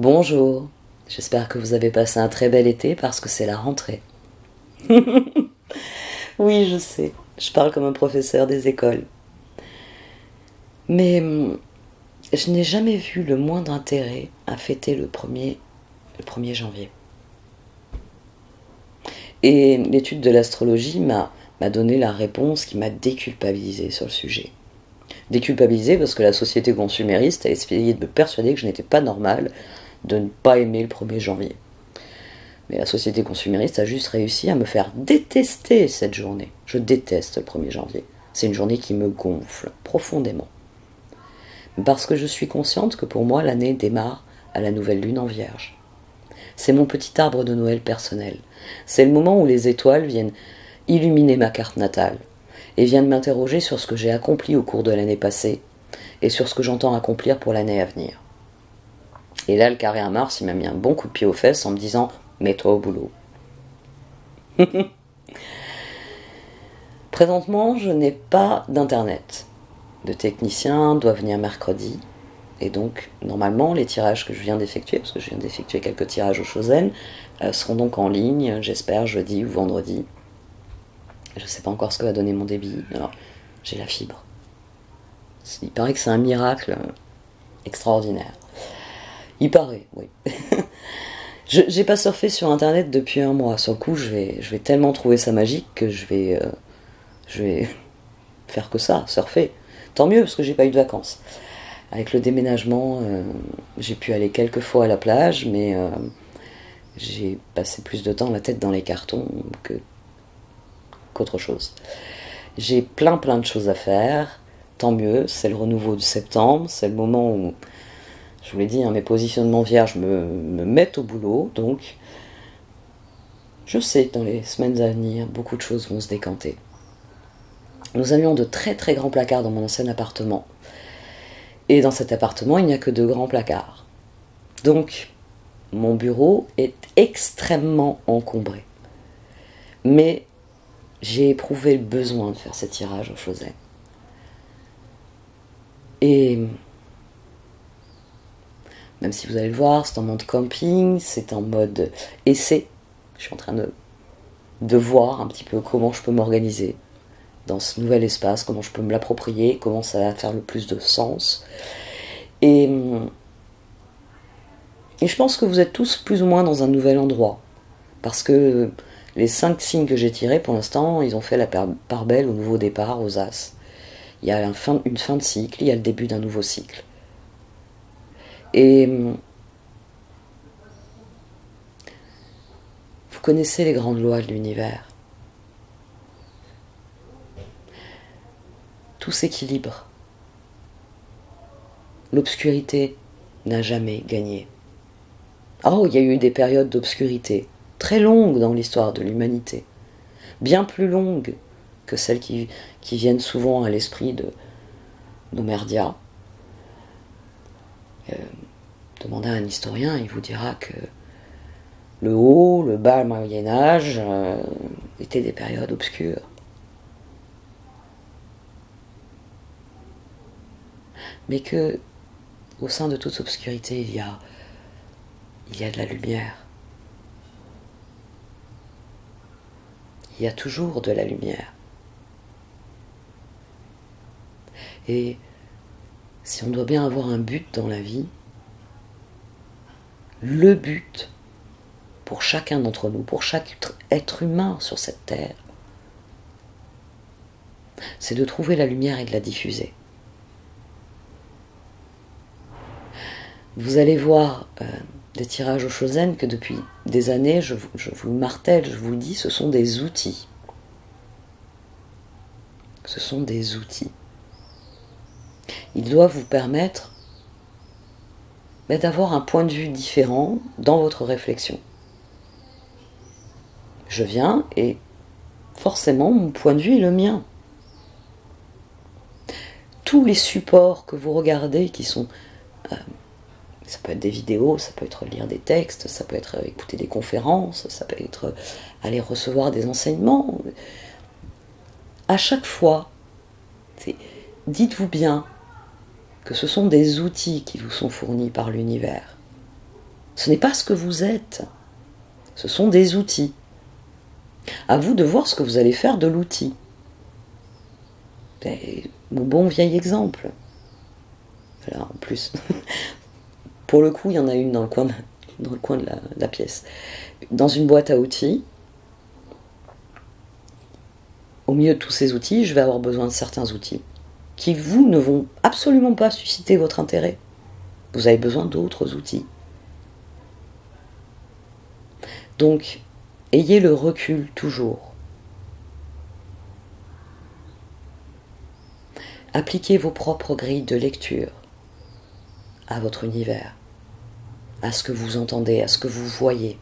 Bonjour, j'espère que vous avez passé un très bel été parce que c'est la rentrée. Oui, je sais, je parle comme un professeur des écoles. Mais je n'ai jamais vu le moindre intérêt à fêter le premier janvier. Et l'étude de l'astrologie m'a donné la réponse qui m'a déculpabilisé sur le sujet. Déculpabilisé parce que la société consumériste a essayé de me persuader que je n'étais pas normale de ne pas aimer le 1er janvier. Mais la société consumériste a juste réussi à me faire détester cette journée. Je déteste le 1er janvier. C'est une journée qui me gonfle profondément. Parce que je suis consciente que pour moi, l'année démarre à la nouvelle lune en Vierge. C'est mon petit arbre de Noël personnel. C'est le moment où les étoiles viennent illuminer ma carte natale et viennent m'interroger sur ce que j'ai accompli au cours de l'année passée et sur ce que j'entends accomplir pour l'année à venir. Et là, le carré à Mars, il m'a mis un bon coup de pied aux fesses en me disant « mets-toi au boulot ». Présentement, je n'ai pas d'internet. Le technicien doit venir mercredi. Et donc, normalement, les tirages que je viens d'effectuer, parce que je viens d'effectuer quelques tirages au Chosen, seront donc en ligne, j'espère, jeudi ou vendredi. Je ne sais pas encore ce que va donner mon débit. Alors, j'ai la fibre. Il paraît que c'est un miracle extraordinaire. Il paraît, oui. Je n'ai pas surfé sur Internet depuis un mois. Sur le coup, je vais tellement trouver ça magique que je vais faire que ça, surfer. Tant mieux, parce que j'ai pas eu de vacances. Avec le déménagement, j'ai pu aller quelques fois à la plage, mais j'ai passé plus de temps la tête dans les cartons qu'autre chose. J'ai plein de choses à faire, tant mieux, c'est le renouveau de septembre, c'est le moment où, je vous l'ai dit, mes positionnements vierges me mettent au boulot, donc je sais que dans les semaines à venir, beaucoup de choses vont se décanter. Nous avions de très grands placards dans mon ancien appartement. Et dans cet appartement, il n'y a que 2 grands placards. Donc, mon bureau est extrêmement encombré. Mais j'ai éprouvé le besoin de faire ces tirages au Choset. Et même si vous allez le voir, c'est en mode camping, c'est en mode essai. Je suis en train de voir un petit peu comment je peux m'organiser dans ce nouvel espace, comment je peux me l'approprier, comment ça va faire le plus de sens. Et je pense que vous êtes tous plus ou moins dans un nouvel endroit. Parce que les 5 signes que j'ai tirés, pour l'instant, ils ont fait la part belle au nouveau départ, aux As. Il y a une fin de cycle, il y a le début d'un nouveau cycle. Et vous connaissez les grandes lois de l'univers. Tout s'équilibre. L'obscurité n'a jamais gagné. Oh, il y a eu des périodes d'obscurité très longues dans l'histoire de l'humanité, bien plus longues que celles qui viennent souvent à l'esprit de nos merdias. Demandez à un historien, il vous dira que le haut, le bas, le Moyen-Âge étaient des périodes obscures. Mais que, au sein de toute obscurité, il y a de la lumière. Il y a toujours de la lumière. Et si on doit bien avoir un but dans la vie, le but pour chacun d'entre nous, pour chaque être humain sur cette terre, c'est de trouver la lumière et de la diffuser. Vous allez voir des tirages au Chosen que depuis des années, je vous le martèle, je vous le dis, ce sont des outils. Ce sont des outils. Ils doivent vous permettre d'avoir un point de vue différent dans votre réflexion. Je viens et forcément mon point de vue est le mien. Tous les supports que vous regardez qui sont... ça peut être des vidéos, ça peut être lire des textes, ça peut être écouter des conférences, ça peut être aller recevoir des enseignements. À chaque fois, dites-vous bien que ce sont des outils qui vous sont fournis par l'univers. Ce n'est pas ce que vous êtes. Ce sont des outils. À vous de voir ce que vous allez faire de l'outil. Mon bon vieil exemple. Voilà, en plus. Pour le coup, il y en a une dans le coin de la pièce. Dans une boîte à outils, au milieu de tous ces outils, je vais avoir besoin de certains outils qui, vous, ne vont absolument pas susciter votre intérêt. Vous avez besoin d'autres outils. Donc, ayez le recul toujours. Appliquez vos propres grilles de lecture à votre univers, à ce que vous entendez, à ce que vous voyez.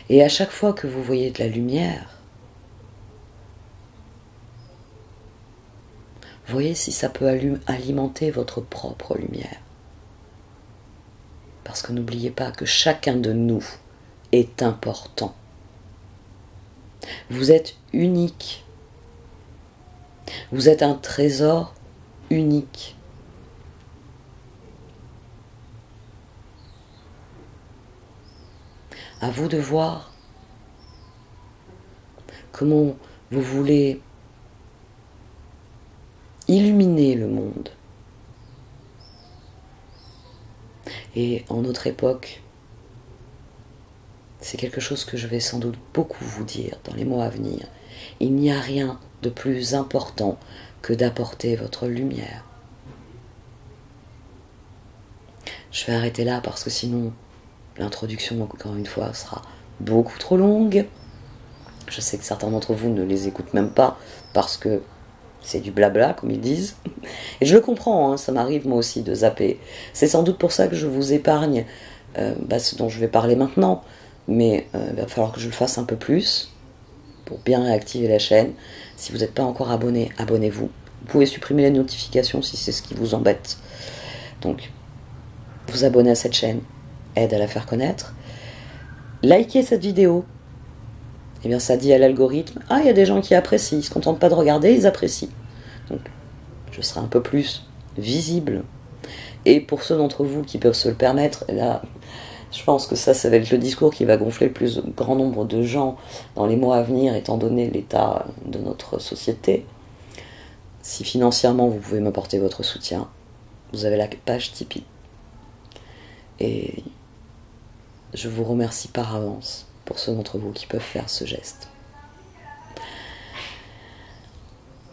Et à chaque fois que vous voyez de la lumière, voyez si ça peut alimenter votre propre lumière. Parce que n'oubliez pas que chacun de nous est important. Vous êtes unique. Vous êtes un trésor unique. À vous de voir comment vous voulez illuminer le monde. Et en notre époque, c'est quelque chose que je vais sans doute beaucoup vous dire dans les mois à venir. Il n'y a rien de plus important que d'apporter votre lumière. Je vais arrêter là parce que sinon, l'introduction, encore une fois, sera beaucoup trop longue. Je sais que certains d'entre vous ne les écoutent même pas parce que c'est du blabla, comme ils disent. Et je le comprends, hein, ça m'arrive moi aussi de zapper. C'est sans doute pour ça que je vous épargne ce dont je vais parler maintenant. Mais il va falloir que je le fasse un peu plus pour bien réactiver la chaîne. Si vous n'êtes pas encore abonné, abonnez-vous. Vous pouvez supprimer les notifications si c'est ce qui vous embête. Donc, vous abonner à cette chaîne aide à la faire connaître. Likez cette vidéo. Eh bien, ça dit à l'algorithme, ah, il y a des gens qui apprécient, ils ne se contentent pas de regarder, ils apprécient. Donc, je serai un peu plus visible. Et pour ceux d'entre vous qui peuvent se le permettre, là, je pense que ça va être le discours qui va gonfler le plus grand nombre de gens dans les mois à venir, étant donné l'état de notre société. Si financièrement vous pouvez m'apporter votre soutien, vous avez la page Tipeee. Et je vous remercie par avance pour ceux d'entre vous qui peuvent faire ce geste.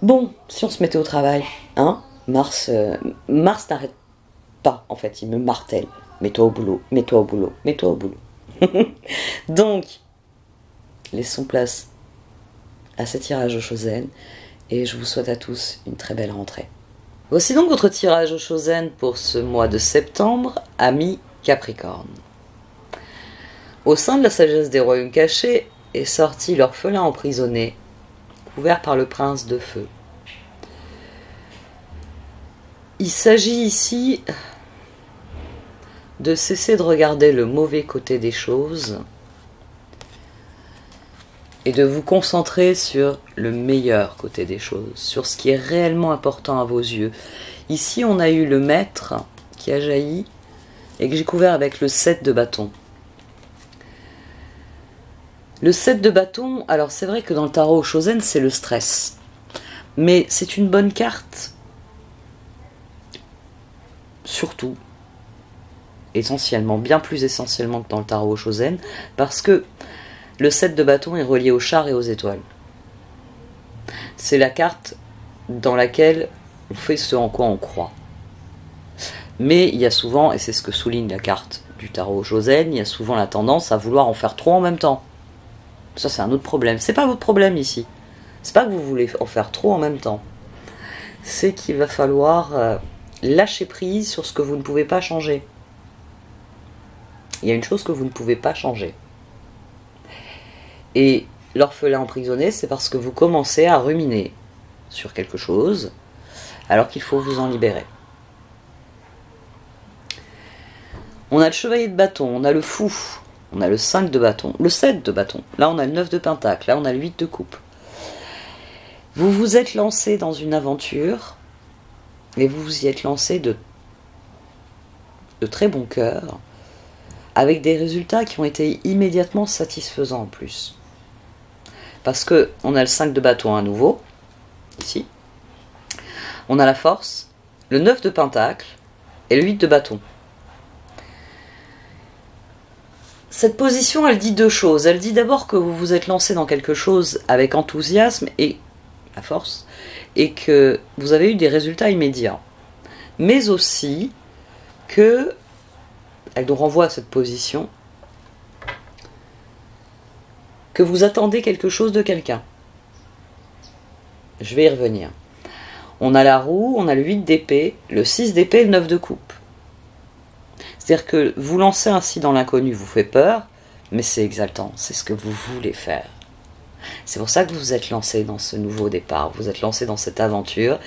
Bon, si on se mettait au travail, hein, Mars n'arrête pas, en fait, il me martèle. Mets-toi au boulot, mets-toi au boulot, mets-toi au boulot. Donc, laissons place à ce tirage au Chosen et je vous souhaite à tous une très belle rentrée. Voici donc votre tirage au Chosen pour ce mois de septembre, amis Capricorne. Au sein de la sagesse des royaumes cachés est sorti l'orphelin emprisonné, couvert par le prince de feu. Il s'agit ici de cesser de regarder le mauvais côté des choses et de vous concentrer sur le meilleur côté des choses, sur ce qui est réellement important à vos yeux. Ici, on a eu le maître qui a jailli et que j'ai couvert avec le 7 de bâton. Le 7 de bâton, alors c'est vrai que dans le tarot Chosen, c'est le stress. Mais c'est une bonne carte, surtout, essentiellement, bien plus essentiellement que dans le tarot Chosen, parce que le 7 de bâton est relié au char et aux étoiles. C'est la carte dans laquelle on fait ce en quoi on croit. Mais il y a souvent, et c'est ce que souligne la carte du tarot Chosen, il y a souvent la tendance à vouloir en faire trop en même temps. Ça, c'est un autre problème. C'est pas votre problème ici. C'est pas que vous voulez en faire trop en même temps. C'est qu'il va falloir lâcher prise sur ce que vous ne pouvez pas changer. Il y a une chose que vous ne pouvez pas changer. Et l'orphelin emprisonné, c'est parce que vous commencez à ruminer sur quelque chose, alors qu'il faut vous en libérer. On a le chevalier de bâton, on a le fou, on a le 5 de bâton, le 7 de bâton. Là, on a le 9 de pentacle, là, on a le 8 de coupe. Vous vous êtes lancé dans une aventure, et vous vous y êtes lancé de de très bon cœur, avec des résultats qui ont été immédiatement satisfaisants en plus. Parce que on a le 5 de bâton à nouveau, ici. On a la force, le 9 de pentacle et le 8 de bâton. Cette position, elle dit deux choses. Elle dit d'abord que vous vous êtes lancé dans quelque chose avec enthousiasme et la force, et que vous avez eu des résultats immédiats. Mais aussi que, elle nous renvoie à cette position, que vous attendez quelque chose de quelqu'un. Je vais y revenir. On a la roue, on a le 8 d'épée, le 6 d'épée et le 9 de coupe. C'est-à-dire que vous lancez ainsi dans l'inconnu, vous fait peur, mais c'est exaltant, c'est ce que vous voulez faire. C'est pour ça que vous vous êtes lancé dans ce nouveau départ, vous êtes lancé dans cette aventure,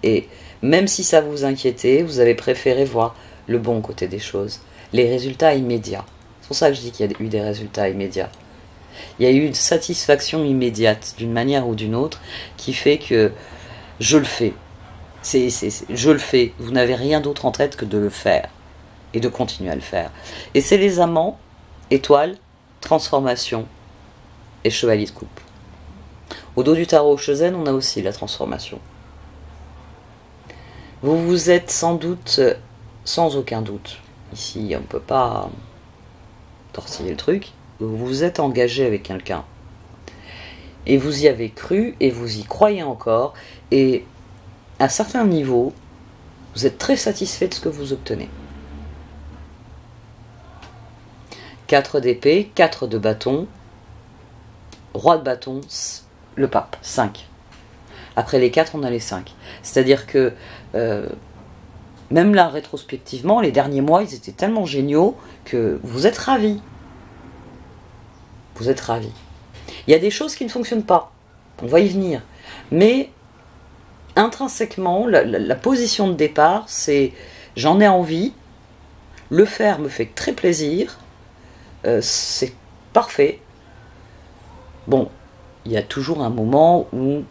et même si ça vous inquiétait, vous avez préféré voir le bon côté des choses, les résultats immédiats. C'est pour ça que je dis qu'il y a eu des résultats immédiats. Il y a eu une satisfaction immédiate, d'une manière ou d'une autre, qui fait que je le fais. Je le fais, vous n'avez rien d'autre en tête que de le faire. Et de continuer à le faire. Et c'est les amants, étoiles, transformation et chevalier de coupe. Au dos du tarot Shōzen, on a aussi la transformation. Vous vous êtes sans doute, sans aucun doute, ici on ne peut pas tortiller le truc, vous vous êtes engagé avec quelqu'un. Et vous y avez cru, et vous y croyez encore, et à certains niveaux, vous êtes très satisfait de ce que vous obtenez. 4 d'épée, 4 de bâton, roi de bâton, le pape, 5. Après les 4, on a les 5. C'est-à-dire que, même là, rétrospectivement, les derniers mois, ils étaient tellement géniaux que vous êtes ravis. Vous êtes ravis. Il y a des choses qui ne fonctionnent pas. On va y venir. Mais, intrinsèquement, la position de départ, c'est j'en ai envie, le faire me fait très plaisir, c'est parfait. Bon, il y a toujours un moment où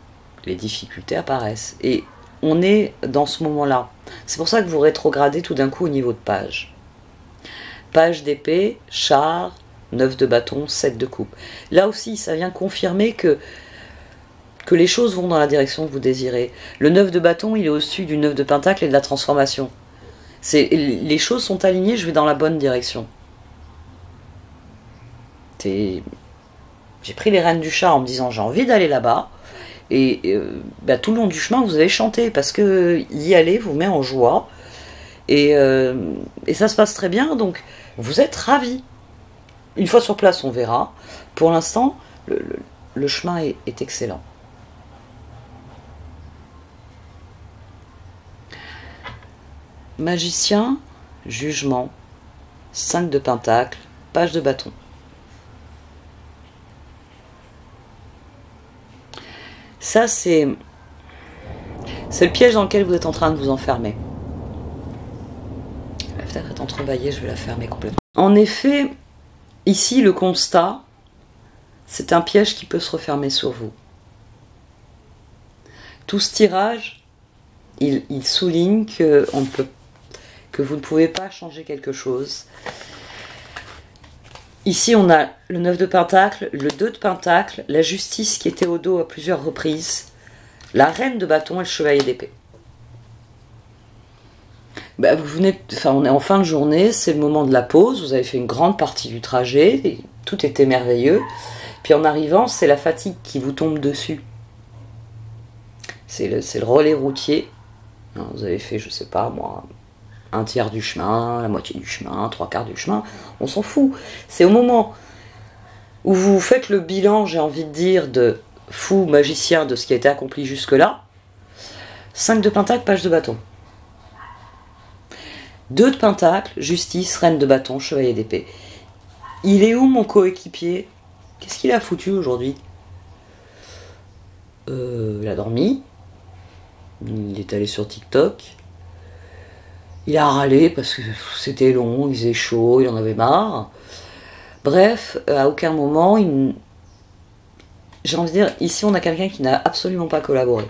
les difficultés apparaissent. Et on est dans ce moment-là. C'est pour ça que vous rétrogradez tout d'un coup au niveau de page. Page d'épée, char, 9 de bâton, 7 de coupe. Là aussi, ça vient confirmer que les choses vont dans la direction que vous désirez. Le 9 de bâton, il est au-dessus du 9 de pentacle et de la transformation. Les choses sont alignées, je vais dans la bonne direction. J'ai pris les rênes du char en me disant j'ai envie d'aller là-bas, et tout le long du chemin vous avez chanté parce que y aller vous met en joie, et ça se passe très bien, donc vous êtes ravis. Une fois sur place on verra. Pour l'instant le chemin est excellent. Magicien, jugement, 5 de pentacle, page de bâton. Ça, c'est le piège dans lequel vous êtes en train de vous enfermer. La fenêtre est entrebâillée, je vais la fermer complètement. En effet, ici, le constat, c'est un piège qui peut se refermer sur vous. Tout ce tirage, il souligne que vous ne pouvez pas changer quelque chose. Ici, on a le 9 de pentacle, le 2 de pentacle, la justice qui était au dos à plusieurs reprises, la reine de bâton et le chevalier d'épée. On est en fin de journée, c'est le moment de la pause, vous avez fait une grande partie du trajet, tout était merveilleux. Puis en arrivant, c'est la fatigue qui vous tombe dessus. C'est le relais routier. Vous avez fait, je sais pas moi, un tiers du chemin, la moitié du chemin, 3/4 du chemin, on s'en fout. C'est au moment où vous faites le bilan, j'ai envie de dire, de fou magicien de ce qui a été accompli jusque-là. 5 de pentacle, page de bâton. 2 de pentacle, justice, reine de bâton, chevalier d'épée. Il est où mon coéquipier? Qu'est-ce qu'il a foutu aujourd'hui? Il a dormi. Il est allé sur TikTok. Il a râlé parce que c'était long, il faisait chaud, il en avait marre. Bref, à aucun moment, j'ai envie de dire, ici on a quelqu'un qui n'a absolument pas collaboré.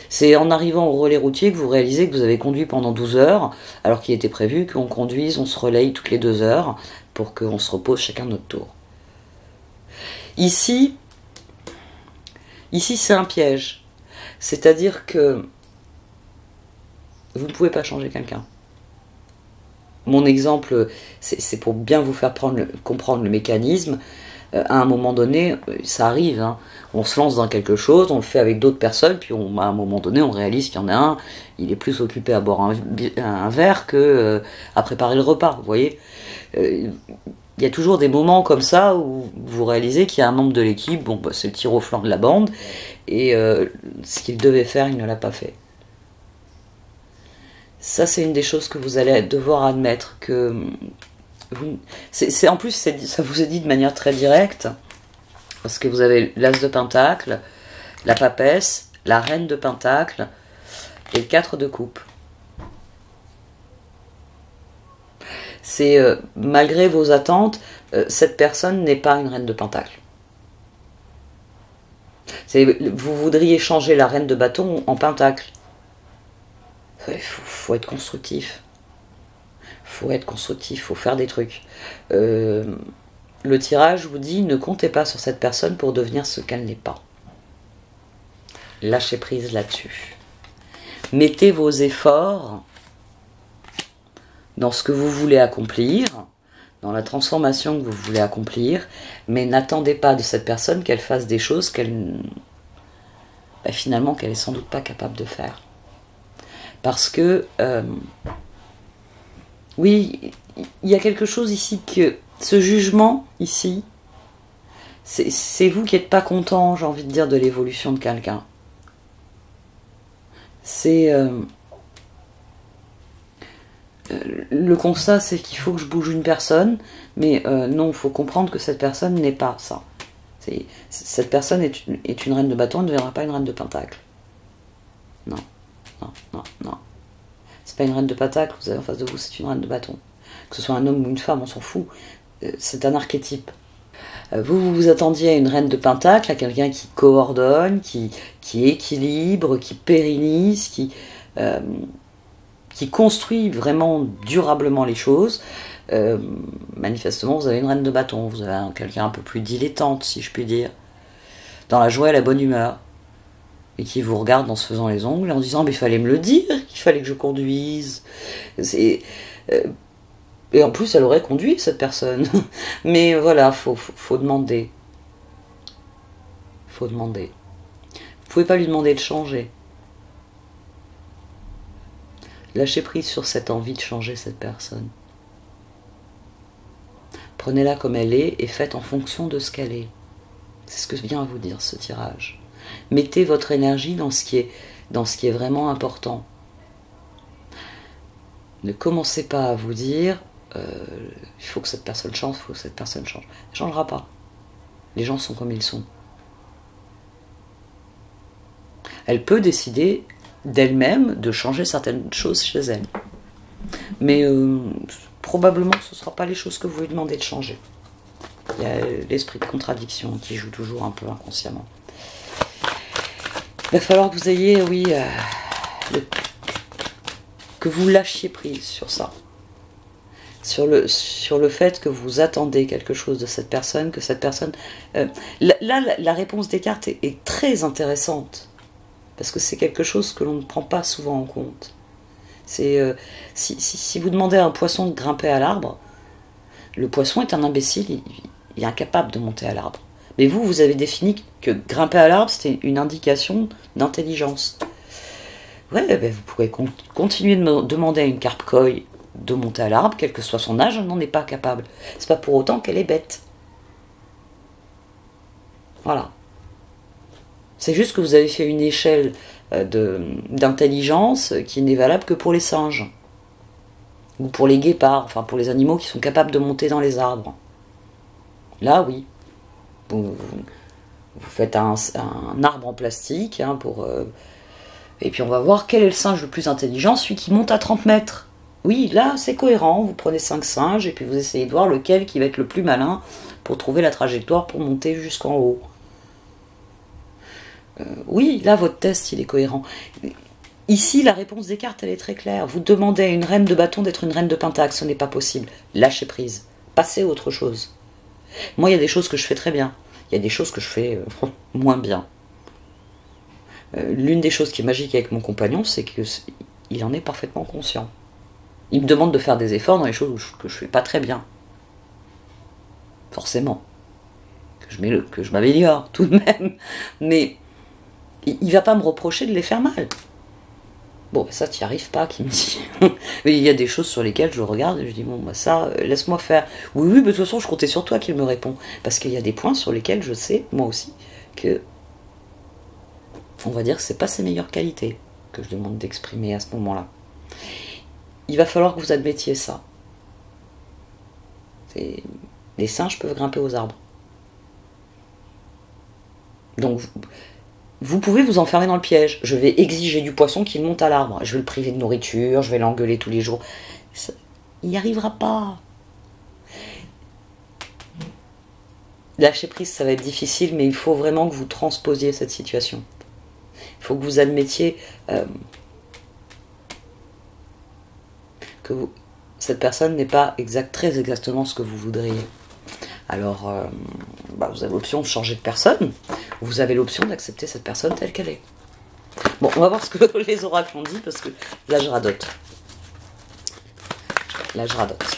C'est en arrivant au relais routier que vous réalisez que vous avez conduit pendant 12 heures, alors qu'il était prévu qu'on conduise, on se relaye toutes les 2 heures, pour qu'on se repose chacun notre tour. Ici c'est un piège. C'est-à-dire que vous ne pouvez pas changer quelqu'un. Mon exemple, c'est pour bien vous faire comprendre le mécanisme. À un moment donné, ça arrive, hein. On se lance dans quelque chose, on le fait avec d'autres personnes, puis à un moment donné, on réalise qu'il y en a un, il est plus occupé à boire un verre que à préparer le repas, vous voyez. Il y a toujours des moments comme ça où vous réalisez qu'il y a un membre de l'équipe, bon, bah, c'est le tir au flanc de la bande, et ce qu'il devait faire, il ne l'a pas fait. Ça, c'est une des choses que vous allez devoir admettre, que en plus, ça vous est dit de manière très directe, parce que vous avez l'as de pentacle, la papesse, la reine de pentacle et le 4 de coupe. C'est malgré vos attentes, cette personne n'est pas une reine de pentacle. Vous voudriez changer la reine de bâton en pentacle. Il faut être constructif. Faut être constructif, faut faire des trucs. Le tirage vous dit, ne comptez pas sur cette personne pour devenir ce qu'elle n'est pas. Lâchez prise là-dessus. Mettez vos efforts dans ce que vous voulez accomplir, dans la transformation que vous voulez accomplir, mais n'attendez pas de cette personne qu'elle fasse des choses finalement qu'elle est sans doute pas capable de faire. Parce que oui, il y a quelque chose ici que ce jugement ici, c'est vous qui n'êtes pas content, j'ai envie de dire, de l'évolution de quelqu'un. C'est le constat, c'est qu'il faut que je bouge une personne, mais non, il faut comprendre que cette personne n'est pas ça. Cette personne est une reine de bâton, elle ne deviendra pas une reine de pentacle. Non, non, non, non. C'est pas une reine de pentacle, vous avez en face de vous, c'est une reine de bâton. Que ce soit un homme ou une femme, on s'en fout. C'est un archétype. Vous vous attendiez à une reine de pentacle, à quelqu'un qui coordonne, qui équilibre, qui pérennise, qui construit vraiment durablement les choses. Manifestement, vous avez une reine de bâton, vous avez quelqu'un un peu plus dilettante, si je puis dire, dans la joie et la bonne humeur, et qui vous regarde en se faisant les ongles, en disant « mais il fallait me le dire, qu'il fallait que je conduise ». Et en plus, elle aurait conduit, cette personne. Mais voilà, faut demander. Faut demander. Vous pouvez pas lui demander de changer. Lâchez prise sur cette envie de changer cette personne. Prenez-la comme elle est et faites en fonction de ce qu'elle est. C'est ce que vient vous dire ce tirage. Mettez votre énergie dans ce qui est vraiment important. Ne commencez pas à vous dire il faut que cette personne change, il faut que cette personne change. Elle ne changera pas. Les gens sont comme ils sont. Elle peut décider d'elle-même de changer certaines choses chez elle. Mais probablement ce ne sera pas les choses que vous lui demandez de changer. Il y a l'esprit de contradiction qui joue toujours un peu inconsciemment. Il va falloir que vous ayez, oui, que vous lâchiez prise sur ça. Sur le fait que vous attendez quelque chose de cette personne, que cette personne... là, la réponse des cartes est très intéressante, parce que c'est quelque chose que l'on ne prend pas souvent en compte. C'est si vous demandez à un poisson de grimper à l'arbre, le poisson est un imbécile, il est incapable de monter à l'arbre. Mais vous avez défini que grimper à l'arbre, c'était une indication d'intelligence. Ouais, ben vous pourrez continuer de demander à une carpe koi de monter à l'arbre, quel que soit son âge, elle n'en est pas capable. C'est pas pour autant qu'elle est bête. Voilà. C'est juste que vous avez fait une échelle d'intelligence qui n'est valable que pour les singes. Ou pour les guépards, enfin pour les animaux qui sont capables de monter dans les arbres. Là, oui. Vous faites un arbre en plastique, hein, et puis on va voir quel est le singe le plus intelligent, celui qui monte à 30 mètres. Oui, là, c'est cohérent. Vous prenez 5 singes et puis vous essayez de voir lequel qui va être le plus malin pour trouver la trajectoire pour monter jusqu'en haut. Oui, là, votre test, il est cohérent. Ici, la réponse des cartes, elle est très claire. Vous demandez à une reine de bâton d'être une reine de pentacle. Ce n'est pas possible. Lâchez prise. Passez à autre chose. Moi, il y a des choses que je fais très bien. Il y a des choses que je fais moins bien. L'une des choses qui est magique avec mon compagnon, c'est qu'il en est parfaitement conscient. Il me demande de faire des efforts dans les choses que je fais pas très bien. Forcément. Que je m'améliore tout de même. Mais il va pas me reprocher de les faire mal. Bon, ça, t'y arrives pas, qu'il me dit. Mais il y a des choses sur lesquelles je regarde et je dis, bon, bah ça, laisse-moi faire. Oui, oui, mais de toute façon, je comptais sur toi qu'il me répond. Parce qu'il y a des points sur lesquels je sais, moi aussi, que, on va dire que c'est pas ses meilleures qualités que je demande d'exprimer à ce moment-là. Il va falloir que vous admettiez ça. Les singes peuvent grimper aux arbres. Donc, vous pouvez vous enfermer dans le piège. Je vais exiger du poisson qu'il monte à l'arbre. Je vais le priver de nourriture, je vais l'engueuler tous les jours. Il n'y arrivera pas. Lâcher prise, ça va être difficile, mais il faut vraiment que vous transposiez cette situation. Il faut que vous admettiez que cette personne n'est pas très exactement ce que vous voudriez. Alors, vous avez l'option de changer de personne, vous avez l'option d'accepter cette personne telle qu'elle est. Bon, on va voir ce que les oracles ont dit, parce que là, je radote. Là, je radote.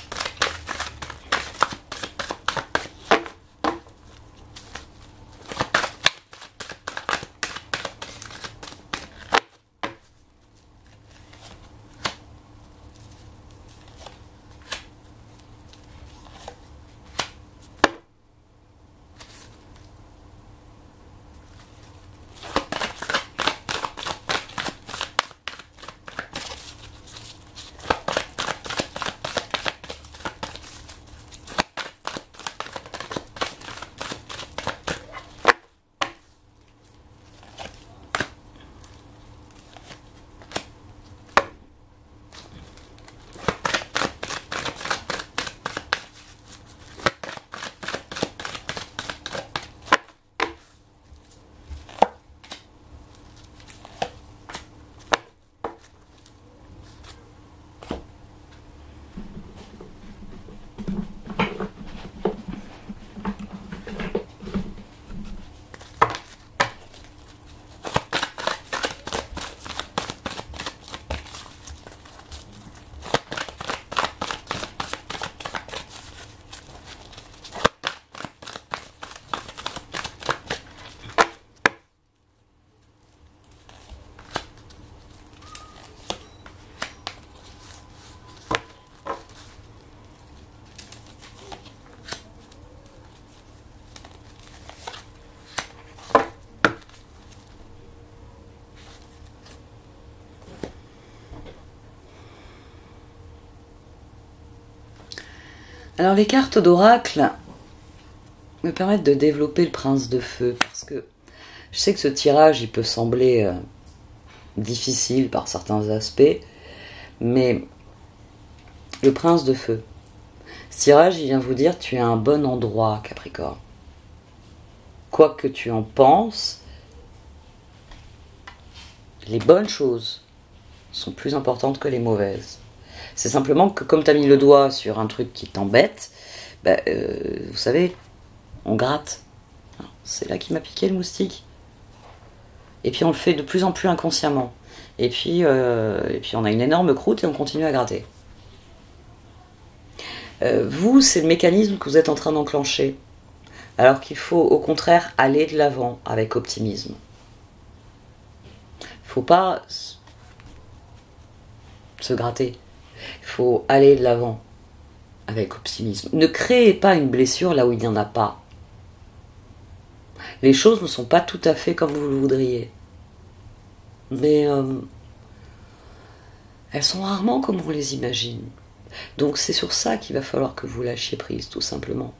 Alors les cartes d'oracle me permettent de développer le prince de feu, parce que je sais que ce tirage, il peut sembler difficile par certains aspects, mais le prince de feu, ce tirage, il vient vous dire, tu es à un bon endroit, Capricorne. Quoi que tu en penses, les bonnes choses sont plus importantes que les mauvaises. C'est simplement que comme tu as mis le doigt sur un truc qui t'embête, vous savez, on gratte. C'est là qui m'a piqué le moustique. Et puis on le fait de plus en plus inconsciemment. Et puis on a une énorme croûte et on continue à gratter. Vous, c'est le mécanisme que vous êtes en train d'enclencher. Alors qu'il faut au contraire aller de l'avant avec optimisme. Il ne faut pas se gratter. Il faut aller de l'avant avec optimisme. Ne créez pas une blessure là où il n'y en a pas. Les choses ne sont pas tout à fait comme vous le voudriez. Mais elles sont rarement comme on les imagine. Donc c'est sur ça qu'il va falloir que vous lâchiez prise, tout simplement.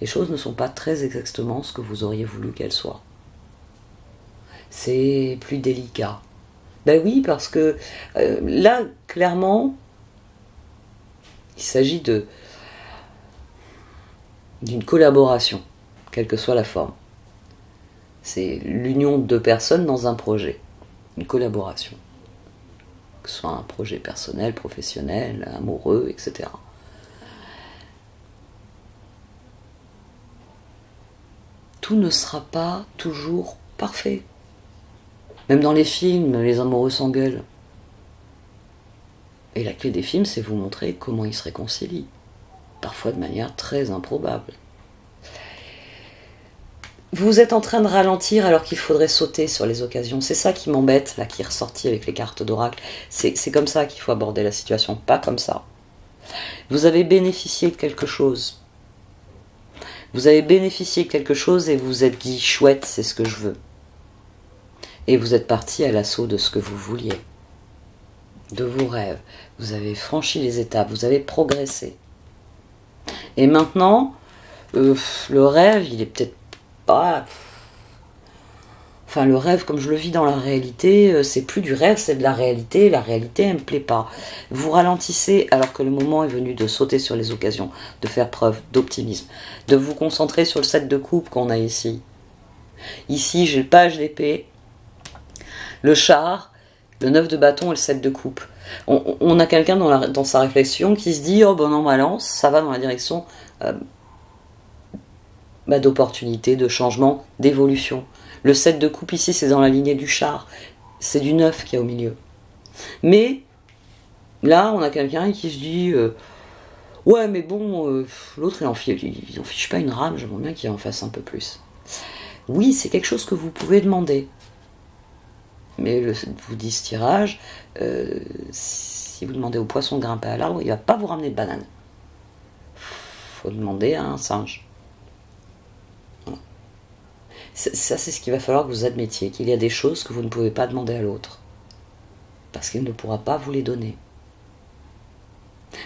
Les choses ne sont pas très exactement ce que vous auriez voulu qu'elles soient. C'est plus délicat. Ben oui, parce que là, clairement, il s'agit d'une collaboration, quelle que soit la forme. C'est l'union de deux personnes dans un projet, une collaboration. Que ce soit un projet personnel, professionnel, amoureux, etc. Tout ne sera pas toujours parfait. Même dans les films, les amoureux s'engueulent. Et la clé des films, c'est vous montrer comment ils se réconcilient. Parfois de manière très improbable. Vous êtes en train de ralentir alors qu'il faudrait sauter sur les occasions. C'est ça qui m'embête, là, qui est ressorti avec les cartes d'oracle. C'est comme ça qu'il faut aborder la situation, pas comme ça. Vous avez bénéficié de quelque chose. Vous avez bénéficié de quelque chose et vous vous êtes dit, chouette, c'est ce que je veux. Et vous êtes parti à l'assaut de ce que vous vouliez. De vos rêves. Vous avez franchi les étapes, vous avez progressé. Et maintenant, le rêve, il est peut-être pas... Enfin, le rêve, comme je le vis dans la réalité, c'est plus du rêve, c'est de la réalité. La réalité, elle me plaît pas. Vous ralentissez alors que le moment est venu de sauter sur les occasions, de faire preuve d'optimisme, de vous concentrer sur le 7 de coupe qu'on a ici. Ici, j'ai le page d'épée, le char, le 9 de bâton et le 7 de coupe. On a quelqu'un dans sa réflexion qui se dit « Oh, bon an, balance, ça va dans la direction d'opportunité, de changement, d'évolution. » Le 7 de coupe ici, c'est dans la lignée du char. C'est du 9 qu'il y a au milieu. Mais, là, on a quelqu'un qui se dit ouais, mais bon, l'autre, il en fiche pas une rame, j'aimerais bien qu'il en fasse un peu plus. » Oui, c'est quelque chose que vous pouvez demander. Mais vous dit ce tirage, si vous demandez au poisson de grimper à l'arbre, il ne va pas vous ramener de banane. Il faut demander à un singe. Voilà. Ça, c'est ce qu'il va falloir que vous admettiez, qu'il y a des choses que vous ne pouvez pas demander à l'autre. Parce qu'il ne pourra pas vous les donner.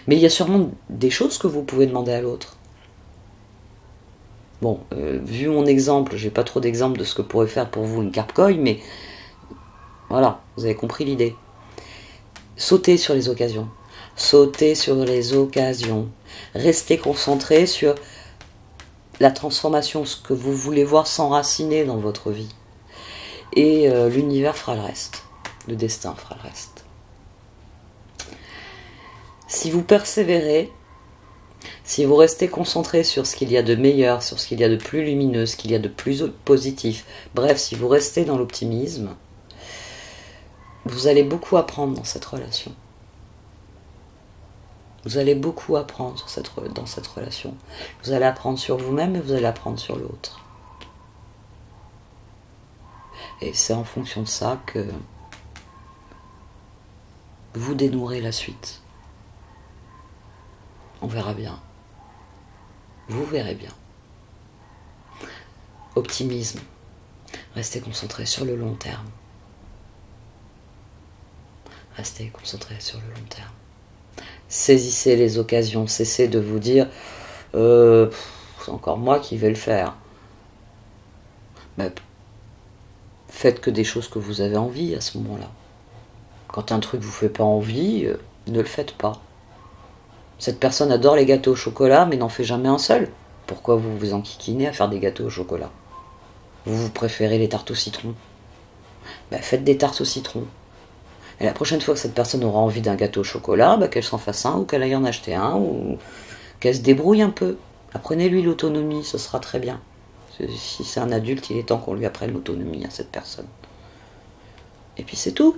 Mais il y a sûrement des choses que vous pouvez demander à l'autre. Bon, vu mon exemple, j'ai pas trop d'exemples de ce que pourrait faire pour vous une carpe-coille, mais voilà, vous avez compris l'idée. Sautez sur les occasions. Sautez sur les occasions. Restez concentré sur la transformation, ce que vous voulez voir s'enraciner dans votre vie. Et l'univers fera le reste. Le destin fera le reste. Si vous persévérez, si vous restez concentré sur ce qu'il y a de meilleur, sur ce qu'il y a de plus lumineux, ce qu'il y a de plus positif, bref, si vous restez dans l'optimisme, vous allez beaucoup apprendre dans cette relation. Vous allez beaucoup apprendre dans cette relation. Vous allez apprendre sur vous-même et vous allez apprendre sur l'autre. Et c'est en fonction de ça que vous dénouerez la suite. On verra bien. Vous verrez bien. Optimisme. Restez concentré sur le long terme. Restez concentré sur le long terme. Saisissez les occasions. Cessez de vous dire c'est encore moi qui vais le faire. Ben, faites que des choses que vous avez envie à ce moment-là. Quand un truc vous fait pas envie, ne le faites pas. Cette personne adore les gâteaux au chocolat, mais n'en fait jamais un seul. Pourquoi vous vous enquiquinez à faire des gâteaux au chocolat? Vous préférez les tartes au citron? Ben, faites des tartes au citron. Et la prochaine fois que cette personne aura envie d'un gâteau au chocolat, ben, qu'elle s'en fasse un, ou qu'elle aille en acheter un, ou qu'elle se débrouille un peu. Apprenez-lui l'autonomie, ce sera très bien. Si c'est un adulte, il est temps qu'on lui apprenne l'autonomie à cette personne. Et puis c'est tout.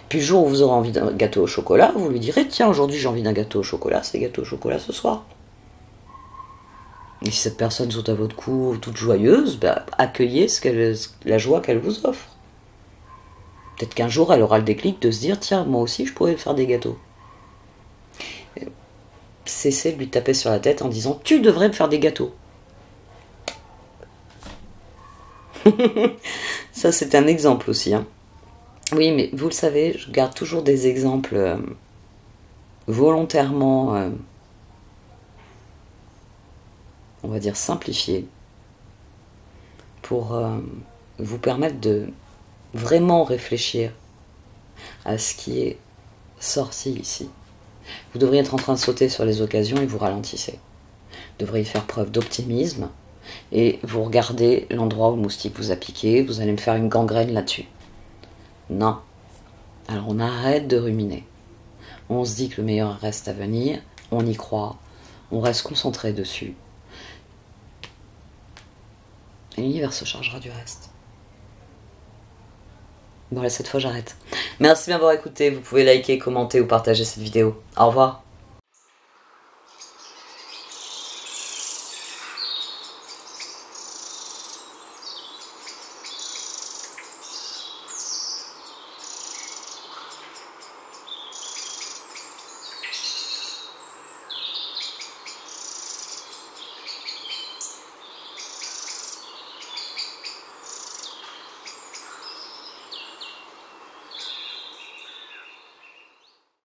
Puis le jour où vous aurez envie d'un gâteau au chocolat, vous lui direz, tiens, aujourd'hui j'ai envie d'un gâteau au chocolat, c'est gâteau au chocolat ce soir. Et si cette personne saute à votre cou, toute joyeuse, ben, accueillez la joie qu'elle vous offre. Peut-être qu'un jour, elle aura le déclic de se dire, tiens, moi aussi, je pourrais faire des gâteaux. Cessez de lui taper sur la tête en disant, tu devrais me faire des gâteaux. Ça, c'est un exemple aussi. Hein. Oui, mais vous le savez, je garde toujours des exemples volontairement, on va dire, simplifiés, pour vous permettre de vraiment réfléchir à ce qui est sorti ici. Vous devriez être en train de sauter sur les occasions et vous ralentissez. Vous devriez faire preuve d'optimisme, et vous regardez l'endroit où le moustique vous a piqué, vous allez me faire une gangrène là-dessus. Non. Alors on arrête de ruminer. On se dit que le meilleur reste à venir, on y croit, on reste concentré dessus. Et l'univers se chargera du reste. Bon là, cette fois j'arrête. Merci de m'avoir écouté, vous pouvez liker, commenter ou partager cette vidéo. Au revoir.